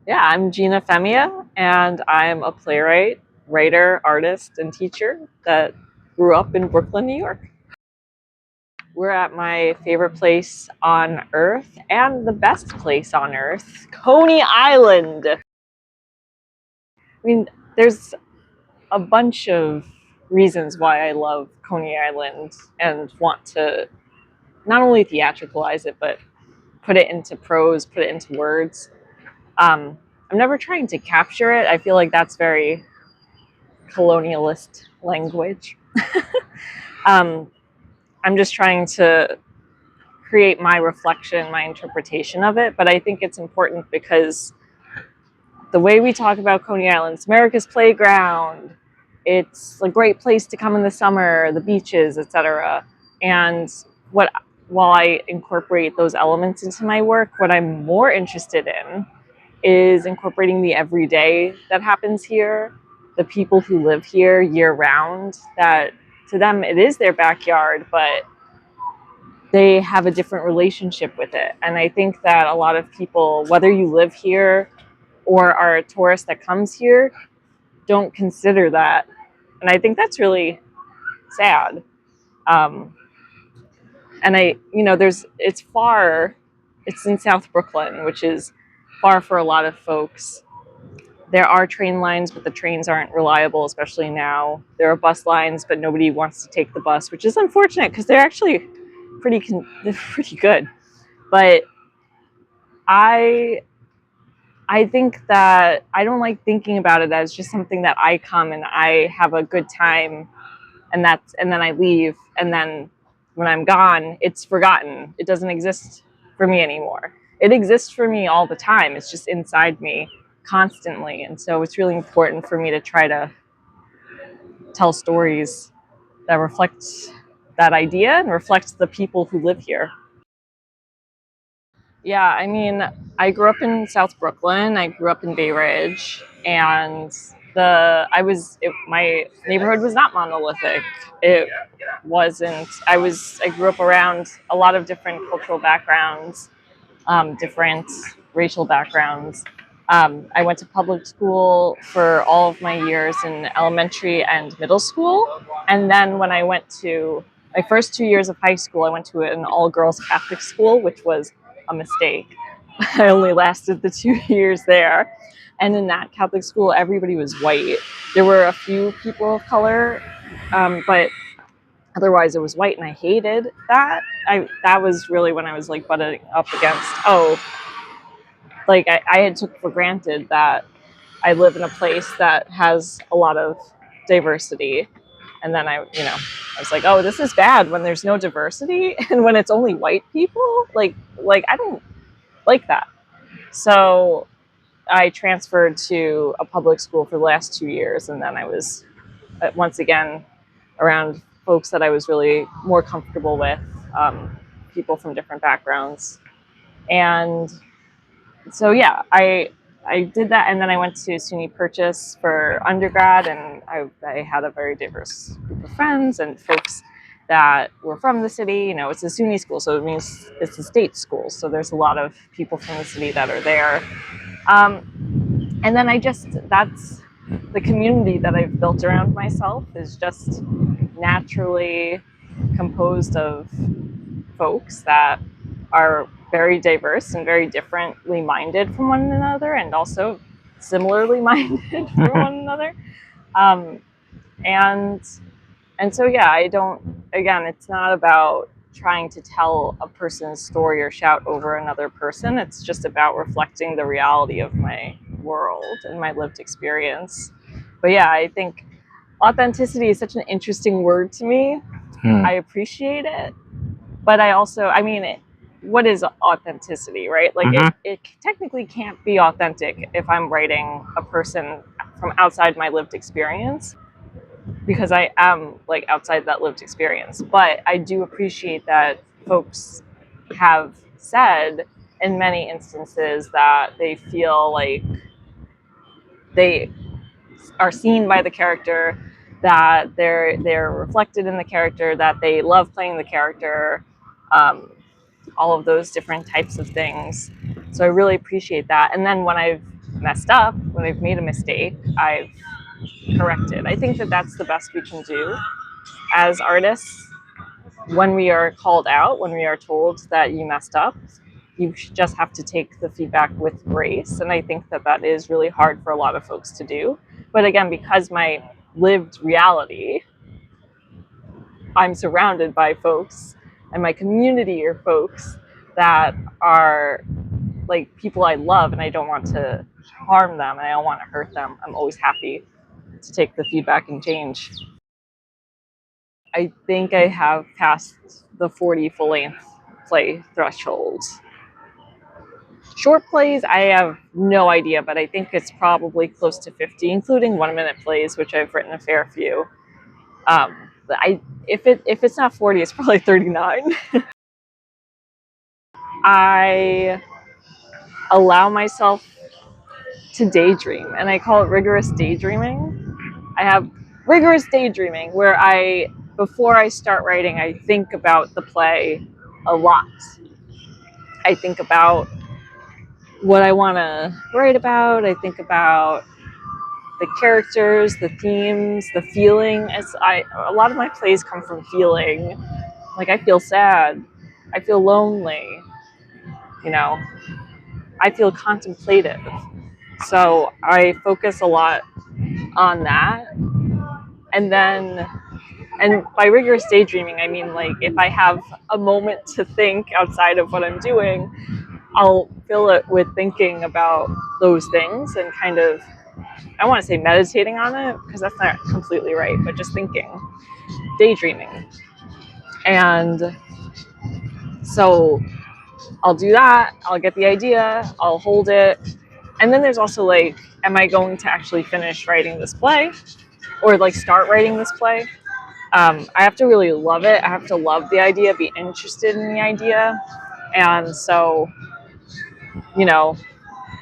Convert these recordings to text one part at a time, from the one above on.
Yeah, I'm Gina Femia, and I'm a playwright, writer, artist, and teacher that grew up in Brooklyn, New York. We're at my favorite place on earth and the best place on earth, Coney Island. I mean, there's a bunch of reasons why I love Coney Island and want to not only theatricalize it, but put it into prose, put it into words. I'm never trying to capture it. I feel like that's very colonialist language. um, I'm just trying to create my reflection, my interpretation of it. But I think it's important because the way we talk about Coney Island, it's America's playground. It's a great place to come in the summer, the beaches, etc. And what while I incorporate those elements into my work, what I'm more interested in is incorporating the everyday that happens here, the people who live here year round, that to them it is their backyard, but they have a different relationship with it. And I think that a lot of people, whether you live here or are a tourist that comes here, don't consider that. And I think that's really sad. And it's in South Brooklyn, which is far for a lot of folks. There are train lines, but the trains aren't reliable, especially now. There are bus lines, but nobody wants to take the bus, which is unfortunate because they're actually they're pretty good. But I think that I don't like thinking about it as just something that I come and I have a good time, and then I leave, and then when I'm gone, it's forgotten. It doesn't exist for me anymore. It exists for me all the time. It's just inside me constantly. And so it's really important for me to try to tell stories that reflect that idea and reflect the people who live here. Yeah, I mean, I grew up in South Brooklyn. I grew up in Bay Ridge, and my neighborhood was not monolithic. It wasn't. I grew up around a lot of different cultural backgrounds, different racial backgrounds. I went to public school for all of my years in elementary and middle school, and then when I went to my first 2 years of high school, I went to an all-girls Catholic school, which was a mistake. I only lasted the 2 years there. And in that Catholic school, everybody was white. There were a few people of color, but otherwise it was white, and I hated that. That was really when I was like butting up against, I had took for granted that I live in a place that has a lot of diversity. And then I was like, oh, this is bad when there's no diversity and when it's only white people. Like I don't like that. So I transferred to a public school for the last 2 years, and then I was once again around folks that I was really more comfortable with, people from different backgrounds. And so yeah, I did that, and then I went to SUNY Purchase for undergrad, and I had a very diverse group of friends and folks that were from the city. You know, it's a SUNY school, so it means it's a state school, so there's a lot of people from the city that are there. And then that's the community that I've built around myself is just naturally composed of folks that are very diverse and very differently minded from one another, and also similarly minded from one another. And so yeah, it's not about trying to tell a person's story or shout over another person. It's just about reflecting the reality of my world and my lived experience. But yeah, I think authenticity is such an interesting word to me. I appreciate it, but what is authenticity, right? Like it technically can't be authentic if I'm writing a person from outside my lived experience, because I am like outside that lived experience. But I do appreciate that folks have said in many instances that they feel like they are seen by the character, that they're reflected in the character, that they love playing the character, all of those different types of things. So I really appreciate that. And then when I've messed up, when I've made a mistake, I've corrected. I think that that's the best we can do as artists. When we are called out, when we are told that you messed up, you just have to take the feedback with grace. And I think that that is really hard for a lot of folks to do. But again, because my lived reality, I'm surrounded by folks, and my community are folks that are like people I love, and I don't want to harm them and I don't want to hurt them. I'm always happy to take the feedback and change. I think I have passed the 40 full-length play threshold. Short plays, I have no idea, but I think it's probably close to 50, including 1-minute plays, which I've written a fair few. If it's not 40, it's probably 39. I allow myself to daydream, and I call it rigorous daydreaming. I have rigorous daydreaming where before I start writing, I think about the play a lot. I think about what I want to write about. I think about the characters, the themes, the feeling. A lot of my plays come from feeling. Like, I feel sad. I feel lonely. I feel contemplative. So I focus a lot on that. And by rigorous daydreaming, I mean, like, if I have a moment to think outside of what I'm doing, I'll fill it with thinking about those things and kind of, I want to say meditating on it, because that's not completely right, but just thinking, daydreaming. And so I'll do that, I'll get the idea, I'll hold it. And then there's also, like, am I going to actually finish writing this play, or like start writing this play? I have to really love it. I have to love the idea, be interested in the idea. And so,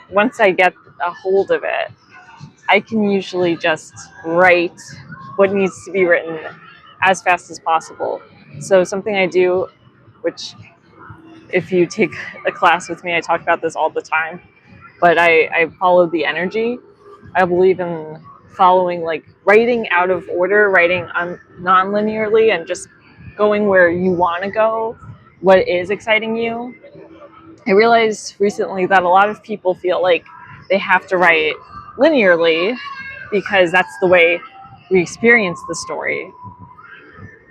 once I get a hold of it, I can usually just write what needs to be written as fast as possible. So something I do, which if you take a class with me, I talk about this all the time, but I follow the energy. I believe in following, like, writing out of order, writing non-linearly, and just going where you want to go, what is exciting you. I realized recently that a lot of people feel like they have to write linearly because that's the way we experience the story.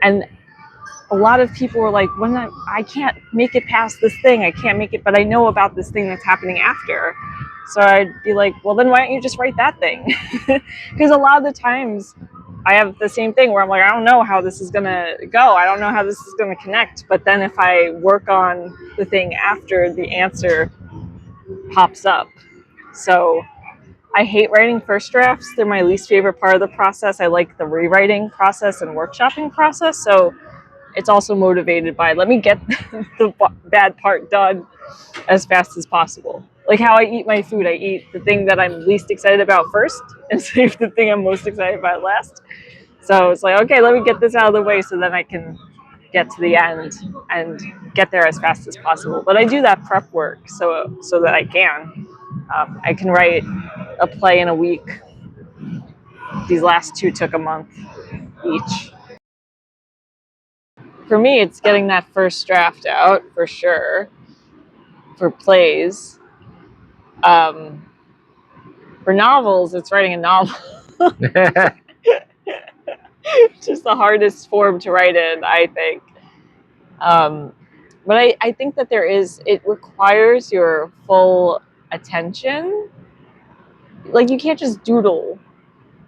And a lot of people were like, when I can't make it past this thing, I can't make it, but I know about this thing that's happening after. So I'd be like, well, then why don't you just write that thing? Because a lot of the times I have the same thing where I'm like, I don't know how this is going to go. I don't know how this is going to connect. But then if I work on the thing after, the answer pops up. So I hate writing first drafts. They're my least favorite part of the process. I like the rewriting process and workshopping process. So it's also motivated by, let me get the bad part done as fast as possible. Like how I eat my food, I eat the thing that I'm least excited about first and save the thing I'm most excited about last. So it's like, okay, let me get this out of the way so then I can get to the end and get there as fast as possible. But I do that prep work so that I can write a play in a week. These last two took a month each. For me, it's getting that first draft out, for sure, for plays. For novels, it's writing a novel. Just the hardest form to write in, I think. But I think that it requires your full attention. Like, you can't just doodle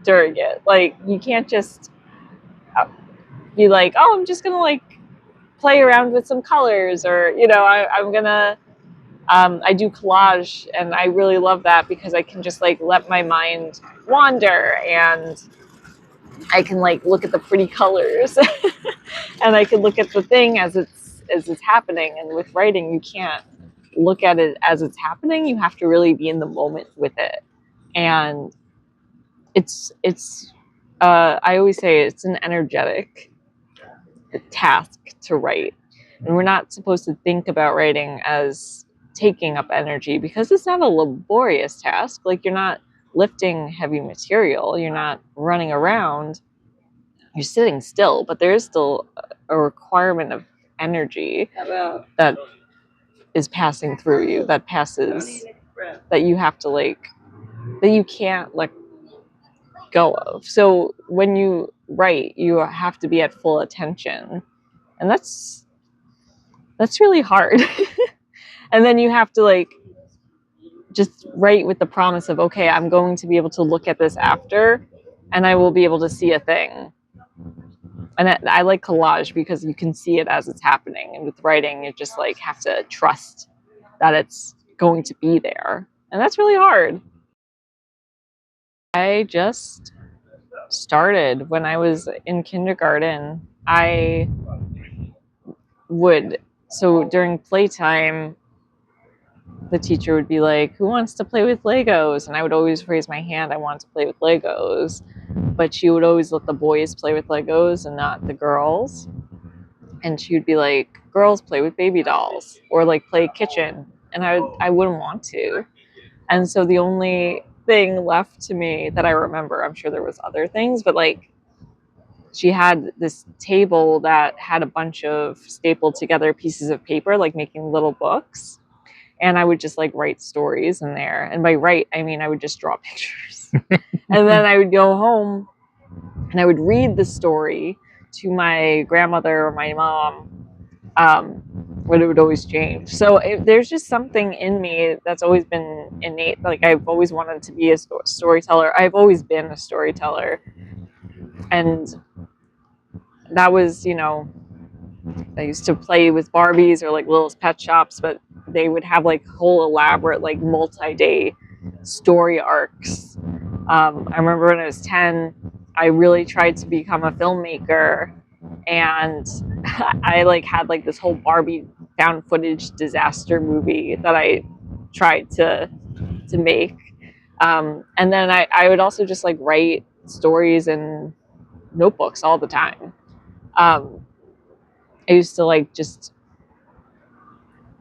during it. Like, you can't just be like, oh, I'm just gonna, like, play around with some colors, or, I'm gonna, I do collage, and I really love that because I can just, like, let my mind wander, and I can, like, look at the pretty colors and I can look at the thing as it's happening. And with writing, you can't look at it as it's happening. You have to really be in the moment with it. And I always say it's an energetic task to write. And we're not supposed to think about writing as taking up energy because it's not a laborious task. Like, you're not lifting heavy material, you're not running around, you're sitting still, but there is still a requirement of energy that is passing through you, that passes, that you have to that you can't let go of. So when you write, you have to be at full attention, and that's really hard. And then you have to just write with the promise of, okay, I'm going to be able to look at this after and I will be able to see a thing. And I like collage because you can see it as it's happening, and with writing you just have to trust that it's going to be there, and that's really hard. I just started when I was in kindergarten. So during playtime, the teacher would be like, who wants to play with Legos? And I would always raise my hand, I want to play with Legos. But she would always let the boys play with Legos and not the girls. And she would be like, girls play with baby dolls or play kitchen. And I wouldn't want to. And so the only thing left to me that I remember, I'm sure there was other things, but she had this table that had a bunch of stapled together pieces of paper, making little books. And I would just write stories in there. And by write, I mean I would just draw pictures. And then I would go home and I would read the story to my grandmother or my mom, but it would always change. So there's just something in me that's always been innate. I've always wanted to be a storyteller. I've always been a storyteller. And that was, I used to play with Barbies or Littlest Pet Shops, but they would have whole elaborate multi-day story arcs. I remember when I was 10, I really tried to become a filmmaker, and I had this whole Barbie found footage disaster movie that I tried to make. And then I would also just write stories in notebooks all the time. I used to just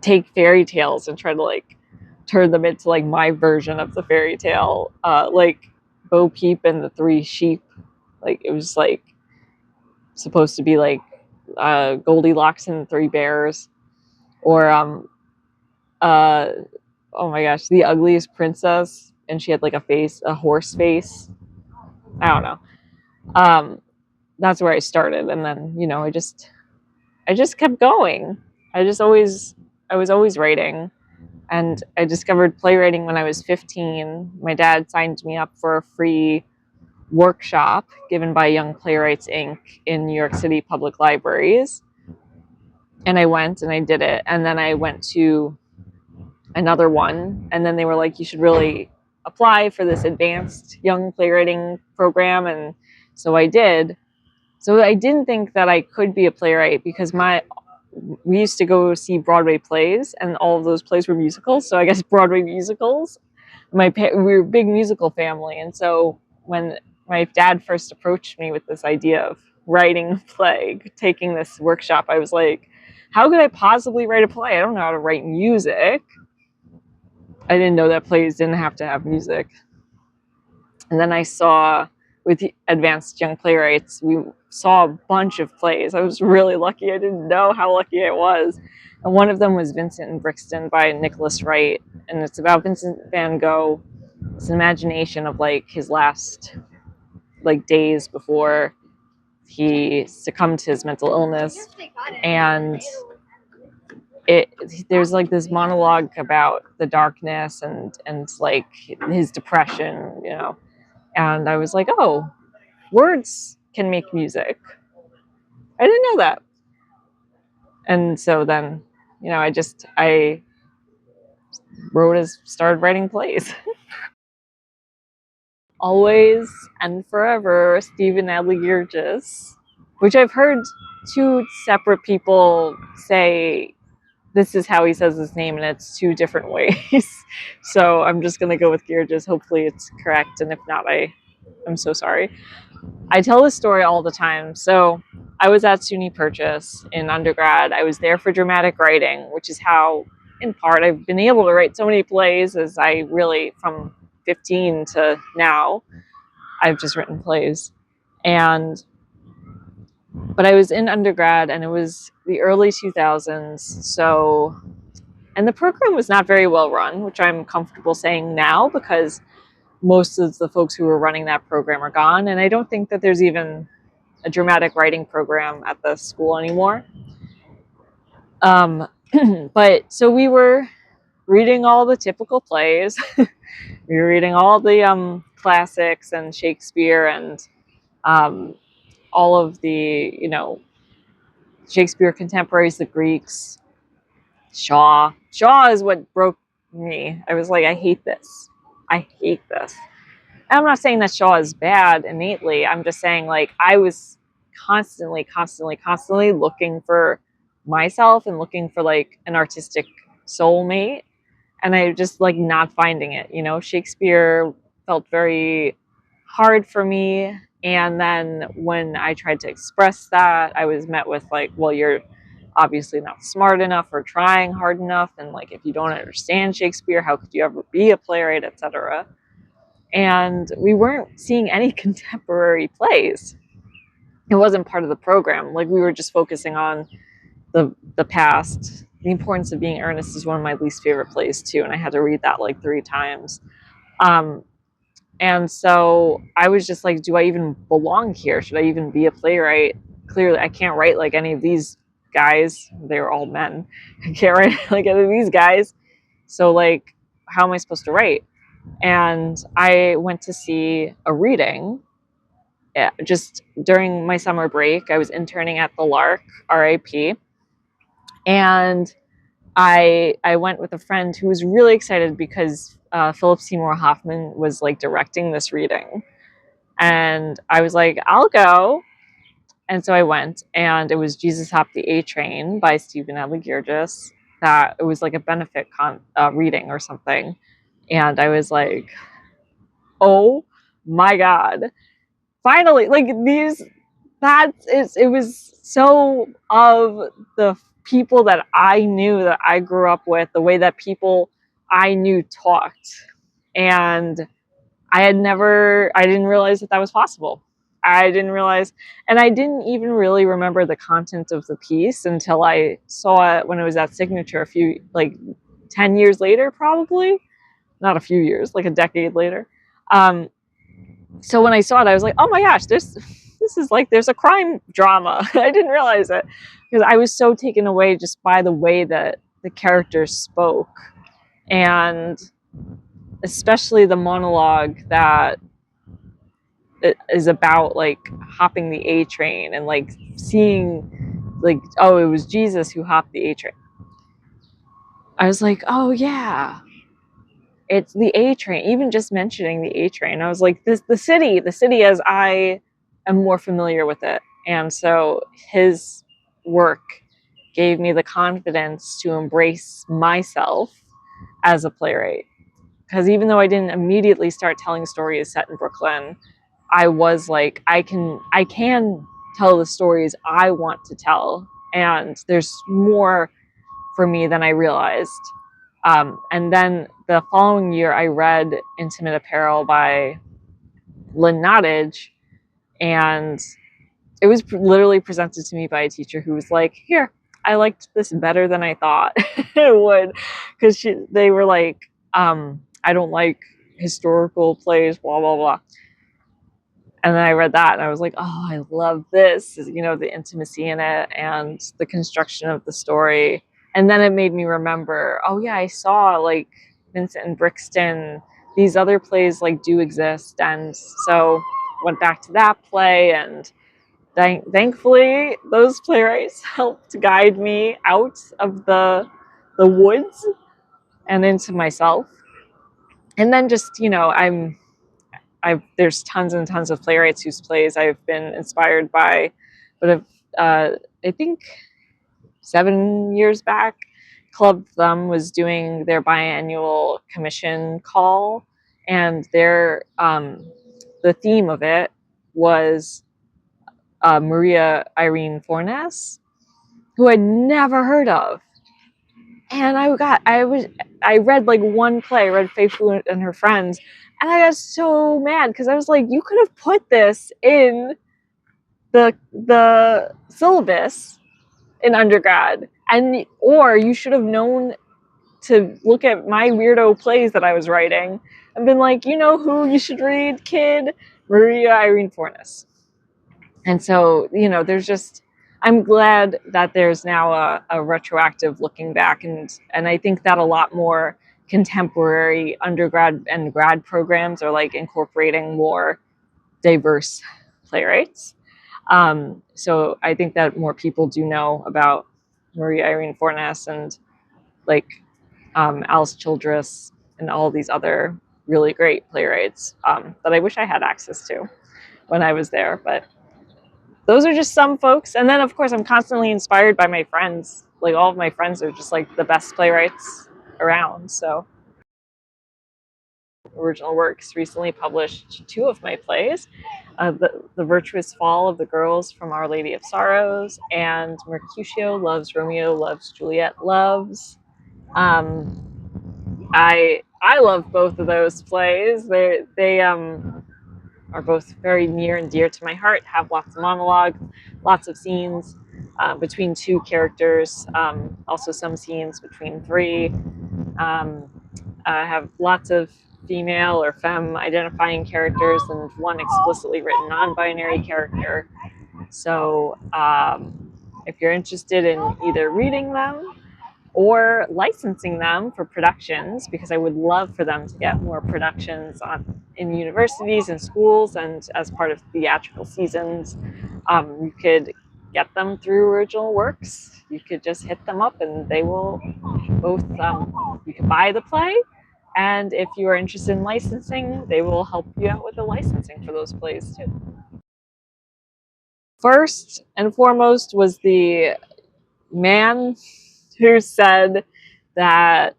take fairy tales and try to turn them into my version of the fairy tale, Bo Peep and the Three Sheep. It was supposed to be Goldilocks and the Three Bears, or oh my gosh, The Ugliest Princess, and she had a horse face. I don't know. That's where I started, and then I just kept going. I was always writing, and I discovered playwriting when I was 15. My dad signed me up for a free workshop given by Young Playwrights Inc. in New York City public libraries, and I went and I did it. And then I went to another one, and then they were like, you should really apply for this advanced young playwriting program, and so I did. So I didn't think that I could be a playwright because we used to go see Broadway plays, and all of those plays were musicals. So I guess Broadway musicals. We were a big musical family, and so when my dad first approached me with this idea of writing a play, taking this workshop, I was like, how could I possibly write a play? I don't know how to write music. I didn't know that plays didn't have to have music. And then I saw, with Advanced Young Playwrights, we saw a bunch of plays. I was really lucky. I didn't know how lucky I was. And one of them was Vincent in Brixton by Nicholas Wright. And it's about Vincent van Gogh. It's an imagination of his last days before he succumbed to his mental illness. And there's this monologue about the darkness and his depression, and I was like, oh, words can make music. I didn't know that. And so then, I started writing plays. Always and Forever, Stephen Adly-Guirgis, which I've heard two separate people say this is how he says his name, and it's two different ways. So I'm just going to go with Guirgis. Hopefully it's correct, and if not, I'm so sorry. I tell this story all the time. So I was at SUNY Purchase in undergrad. I was there for dramatic writing, which is how in part, I've been able to write so many plays as I really, from 15 to now, I've just written plays. But I was in undergrad and it was the early 2000s. So, and the program was not very well run, which I'm comfortable saying now because most of the folks who were running that program are gone. And I don't think that there's even a dramatic writing program at the school anymore. But so we were reading all the typical plays. We were reading all the classics and Shakespeare and all of the, Shakespeare contemporaries, the Greeks, Shaw. Shaw is what broke me. I was like, I hate this. I hate this. And I'm not saying that Shaw is bad innately. I'm just saying, like, I was constantly looking for myself and looking for, like, an artistic soulmate. And I just, like, not finding it. Shakespeare felt very hard for me. And then when I tried to express that, I was met with, like, well, you're obviously not smart enough or trying hard enough. And, like, if you don't understand Shakespeare, how could you ever be a playwright, etc. And we weren't seeing any contemporary plays. It wasn't part of the program. Like, we were just focusing on the past. The Importance of Being Earnest is one of my least favorite plays too, and I had to read that like 3 times. And so I was just like, do I even belong here? Should I even be a playwright? Clearly, I can't write like any of these guys. They're all men. I can't write like any of these guys. So, like, how am I supposed to write? And I went to see a reading just during my summer break. I was interning at the Lark, RIP. And I went with a friend who was really excited because Philip Seymour Hoffman was like directing this reading. And I was like, I'll go. And so I went, and it was Jesus Hopped the A Train by Stephen Adler-Gierges. That it was like a benefit reading or something. And I was like, oh my God. Finally, like it was so of the people that I knew, that I grew up with, the way that people I knew talked. And I didn't realize that was possible. I didn't realize, and I didn't even really remember the content of the piece until I saw it when it was at Signature 10 years later, probably. Not a few years, like a decade later. So when I saw it, I was like, oh my gosh, this is like, there's a crime drama. I didn't realize it because I was so taken away just by the way that the characters spoke. And especially the monologue that is about like hopping the A train and like seeing like, oh, it was Jesus who hopped the A train. I was like, oh yeah, it's the A train. Even just mentioning the A train, I was like, the city as I am more familiar with it. And so his work gave me the confidence to embrace myself as a playwright. Because even though I didn't immediately start telling stories set in Brooklyn, I was like, I can tell the stories I want to tell. And there's more for me than I realized. And then the following year, I read Intimate Apparel by Lynn Nottage, and it was literally presented to me by a teacher who was like, here, I liked this better than I thought it would, because they were like, I don't like historical plays, blah, blah, blah. And then I read that and I was like, oh, I love this, the intimacy in it and the construction of the story. And then it made me remember, oh yeah, I saw like Vincent and Brixton, these other plays like do exist. And so went back to that play, and thankfully those playwrights helped guide me out of the woods and into myself. And then just, there's tons and tons of playwrights whose plays I've been inspired by, but I think 7 years back, Club Thumb was doing their biannual commission call, and the theme of it was Maria Irene Fornes, who I'd never heard of. And I read like one play, I read Faith and Her Friends, and I got so mad because I was like, you could have put this in the syllabus in undergrad, or you should have known to look at my weirdo plays that I was writing and been like, you know who you should read, kid? Maria Irene Fornes. And so, I'm glad that there's now a retroactive looking back, and I think that a lot more contemporary undergrad and grad programs are like incorporating more diverse playwrights. So I think that more people do know about Maria Irene Fornes and like Alice Childress and all these other really great playwrights that I wish I had access to when I was there. But those are just some folks. And then, of course, I'm constantly inspired by my friends. Like, all of my friends are just like the best playwrights around. So, Original Works recently published 2 of my plays, the Virtuous Fall of the Girls from Our Lady of Sorrows, and Mercutio Loves Romeo Loves Juliet Loves. I love both of those plays. They are both very near and dear to my heart. Have lots of monologue, lots of scenes between 2 characters. Also some scenes between 3. I have lots of female or femme identifying characters and 1 explicitly written non-binary character. So if you're interested in either reading them or licensing them for productions, because I would love for them to get more productions in universities and schools and as part of theatrical seasons, you could get them through Original Works. You could just hit them up and they will both, you can buy the play, and if you are interested in licensing, they will help you out with the licensing for those plays too. First and foremost was the man who said that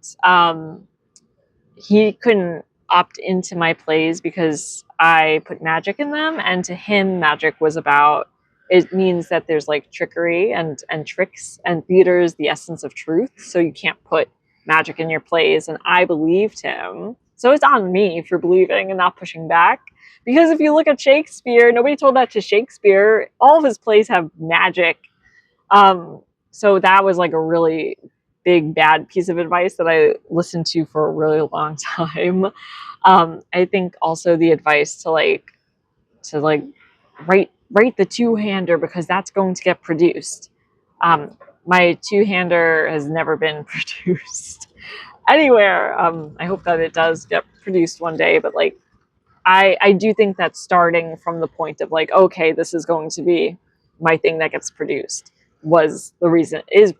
he couldn't opt into my plays because I put magic in them, and to him magic was about, it means that there's like trickery and tricks, and theater is the essence of truth, so you can't put magic in your plays. And I believed him, so it's on me for believing and not pushing back. Because if you look at Shakespeare, nobody told that to Shakespeare. All of his plays have magic. So that was like a really big bad piece of advice that I listened to for a really long time. I think also the advice to write the 2-hander because that's going to get produced. My 2-hander has never been produced anywhere. I hope that it does get produced one day, but like I do think that starting from the point of like, okay, this is going to be my thing that gets produced is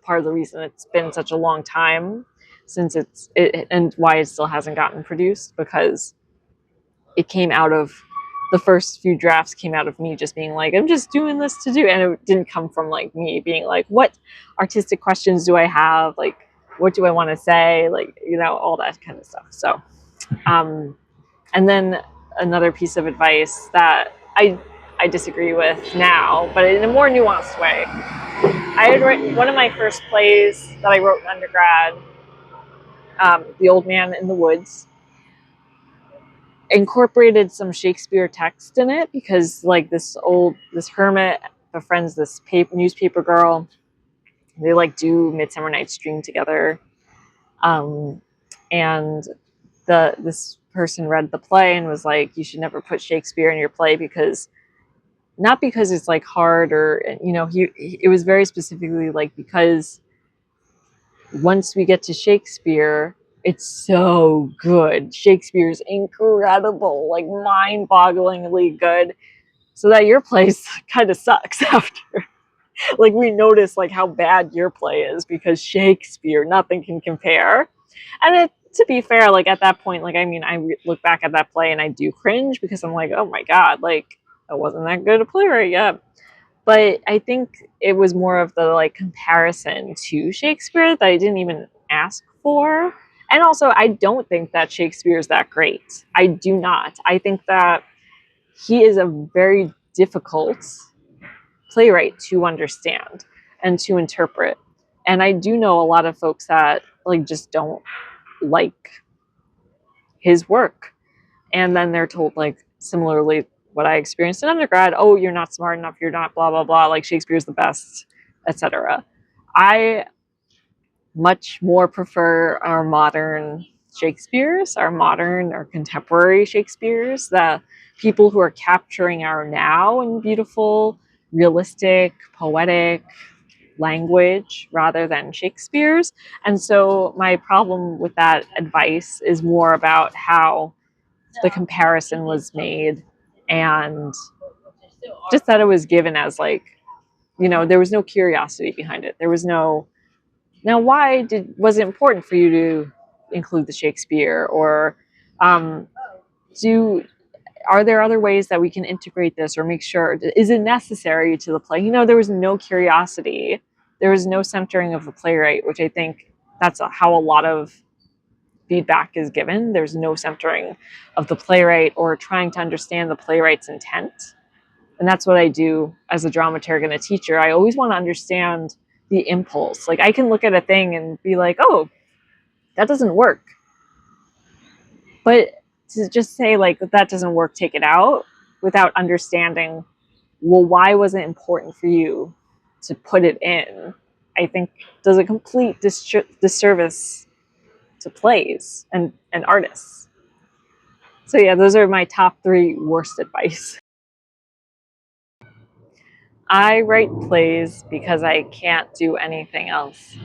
part of the reason it's been such a long time since and why it still hasn't gotten produced, because it came out of, the first few drafts came out of me just being like, I'm just doing this to do, and it didn't come from like me being like, what artistic questions do I have, like what do I want to say, like, all that kind of stuff. So and then another piece of advice that I disagree with now, but in a more nuanced way. I had written one of my first plays that I wrote in undergrad, The Old Man in the Woods, incorporated some Shakespeare text in it because like this hermit befriends this newspaper girl. They like do Midsummer Night's Dream together. And this person read the play and was like, you should never put Shakespeare in your play, not because it's like hard or, it was very specifically like, because once we get to Shakespeare, it's so good. Shakespeare's incredible, like mind-bogglingly good, so that your play kind of sucks after. Like we notice like how bad your play is because Shakespeare, nothing can compare. And to be fair, like at that point, like, I mean, I look back at that play and I do cringe because I'm like, oh my God, like I wasn't that good a playwright yet. But I think it was more of the like comparison to Shakespeare that I didn't even ask for. And also, I don't think that Shakespeare is that great. I do not. I think that he is a very difficult playwright to understand and to interpret. And I do know a lot of folks that like just don't like his work. And then they're told, like, similarly what I experienced in undergrad, oh, you're not smart enough, you're not blah blah blah, like Shakespeare's the best, etc. I much more prefer our modern Shakespeare's, our modern or contemporary Shakespeare's, the people who are capturing our now in beautiful, realistic, poetic language rather than Shakespeare's. And so my problem with that advice is more about how the comparison was made, and just that it was given as like, there was no curiosity behind it. There was no, now why was it important for you to include the Shakespeare, or um, do are there other ways that we can integrate this, or make sure, is it necessary to the play? There was no curiosity. There was no centering of the playwright, which I think that's how a lot of feedback is given. There's no centering of the playwright or trying to understand the playwright's intent. And that's what I do as a dramaturg and a teacher. I always want to understand the impulse. Like, I can look at a thing and be like, oh, that doesn't work. But to just say, like, that doesn't work, take it out, without understanding, well, why was it important for you to put it in, I think does a complete disservice to plays and artists. So yeah, those are my top 3 worst advice. I write plays because I can't do anything else.